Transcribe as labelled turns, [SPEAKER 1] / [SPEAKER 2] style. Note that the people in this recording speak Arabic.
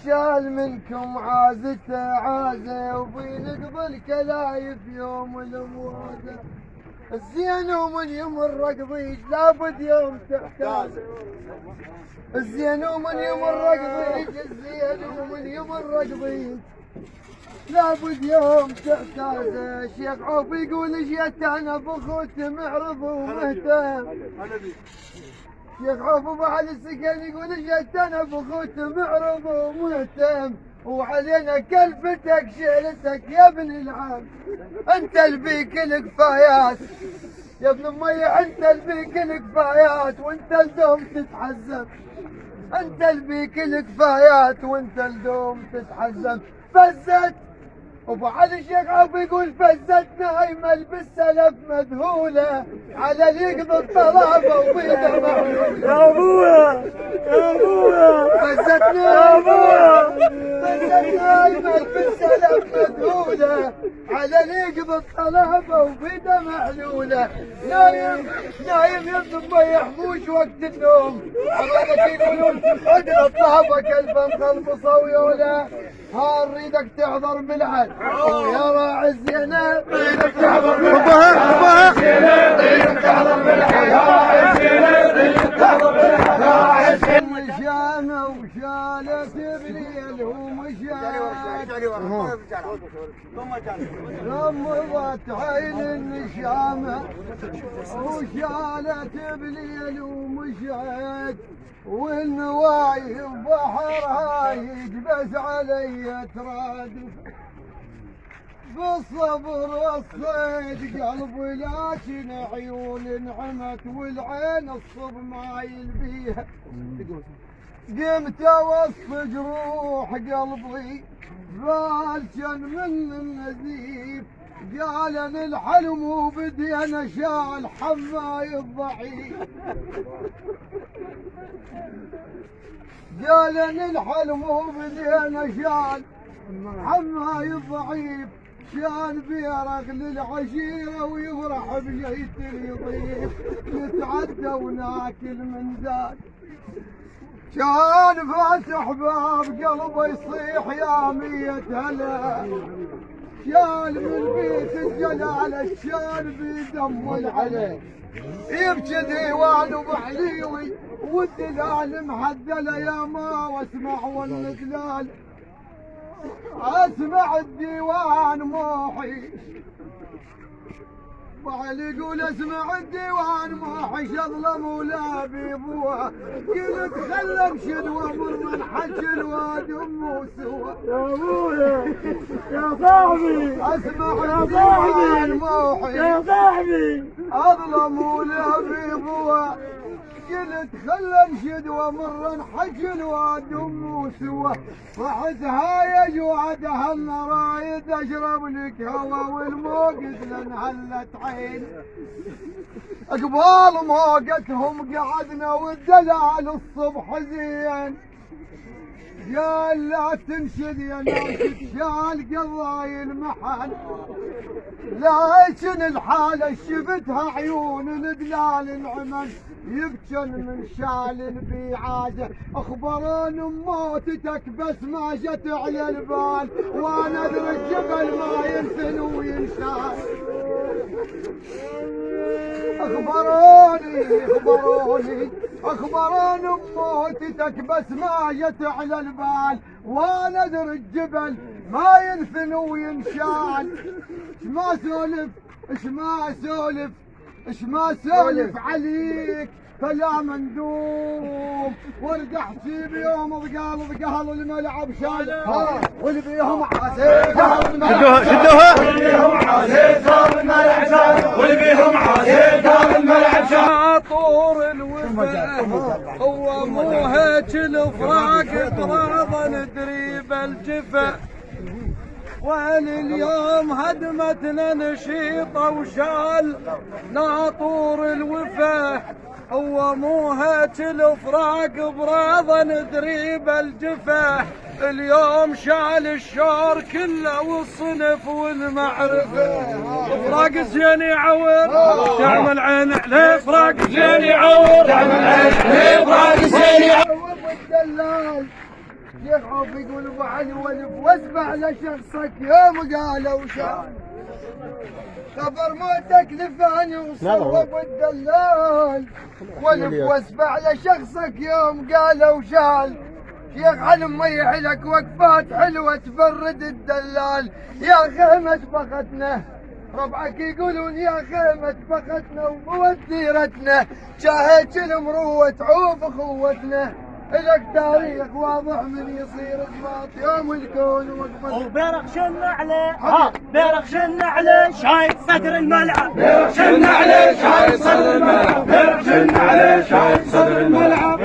[SPEAKER 1] الشال منكم عازته عازه وبينقضي الكلايف يوم الامواده. الزين ومن يمر قضيج لابد يوم تحتاج. الزين ومن يمر قضيج، الزين ومن يمر قضيج لابد يوم تحتاجه. الشيخ عوف يقول جيت انا بخوت معرض ومهتم. الشيخ عوف بعد السكن يقول جيت انا بخوت معرض ومهتم، وعلينا كلفتك شيلتك يا ابن العم. انت البيك الكفايات يا ابن امي، انت البيك الكفايات وانت الدوم تتحزم. انت البيك الكفايات وانت الدوم تتحزم. فزت ابو علي الشيخ عوف يقول فزت نايمه بالسلف مذهوله على اللي يقضي الطلبه وبيده معلوله.
[SPEAKER 2] يا ابويا يا ابويا
[SPEAKER 1] فزتنا
[SPEAKER 2] يا ابويا
[SPEAKER 1] نايمه بالسلف مذهوله على اللي يقضي الطلبه وبيده معلوله. نايم يا ابن امي يحموش وقت النوم. حضرتك يقولون ادري الطلبه كلبا خلبصه ويوله. ها نريدك تحضر بالعد ويا راعي الزينه نريدك تحضر بالعد. نريدك تحضر بالعد يا راعي الزينه. نريدك تحضر بالعد يا راعي الزينه. مشانه وشالت بليل ومشات غمضت عين النشامه وشالت بليل ومشات، والنوايف بحرها يجبس علي ترادف. بالصبر والصيد قلبي لكن عيون انعمت والعين الصب ما يلبيها. قمت اوصف جروح قلبي بالجن من النزيف، قالن الحلم وبدي انا شال حماي الضعيف. قالن الحلم وبدي انا شال حماي الضعيف. شان بيرق للعشيره ويفرح بجيت اليضيف، نتعدى وناكل من ذاك. كان فاتح باب قلبي يصيح يا مية هلا. شال من بيت الجلال الشال بيدم العلي، يبكي ديوان وبحليوي والدلال محدله يا ما واسمع والنزلال. اسمع الديوان موحي وعلي يقول اسمع الديوان موحي شظلم ولا بيبوها. قلت خل امشي وامر من حج الواد امه سوا.
[SPEAKER 2] يا ابويا يا صاحبي
[SPEAKER 1] اسمع الديوان موحي
[SPEAKER 2] يا صاحبي
[SPEAKER 1] اظلم ولا بيبوها. قلت خل امشي وامر نحج الواد امه سوا. رحت هايج وعدها النرايد اشرب لك هوا والموقد لن هلت عين. اقبال موقتهم قعدنا والدلال الصبح زين. قال لا تنشد يا ناشد شال قضاي المحن، لكن الحالة شفتها عيون الدلال انعمن. يبكن من شال البيعاجة اخبرون موتتك بس ما جت على البال، وانا ادري الجبل ما ينثن وينشال. اخبروني موتتك بس ما جت على البال، وانا ادري الجبل ما ينثن وينشال. اش ما سولف عليك فلا مندوب. والقحتي بيوم ضقال الملعب شال واللي بيهم عاسير قهر الملعب.
[SPEAKER 2] شدوها
[SPEAKER 1] واللي بيهم عاسير قهر الملعب شال. واللي بيهم عاسير قهر الملعب شال.
[SPEAKER 3] طور الوفاء هو مو هيك الفراق تراضى ندري بالجفا. واليوم هدمتنا نشيطه وشال ناطور الوفاء. هو مو هيك الفراق براضه ندري بالجفا. اليوم شال الشور كله والصنف والمعرفه. فراق زين يعور تعمل عين عليه. فراق زين يعور تعمل عين عليه. فراق زين يعور.
[SPEAKER 1] شيخ عوف يقول ابو علي ولف واسمع لشخصك يوم قالوا شان خبر موتك لفاني وصوب الدلال ولف واسمع لشخصك يوم قالوا شال شيخ علم ما يحلك وقفات حلوة تبرد الدلال يا خيمة بختنا ربعك يقولون يا خيمة بختنا وموثيرتنا شاهدت المروة تعوف اخوتنا لك تاريخ واضح من يصير اثبات يوم الكون وقفت
[SPEAKER 2] وبرق شن عليه برق شن عليه شايف صدر الملعب برق شن عليه شايف صدر الملعب برق شن عليه شايف صدر الملعب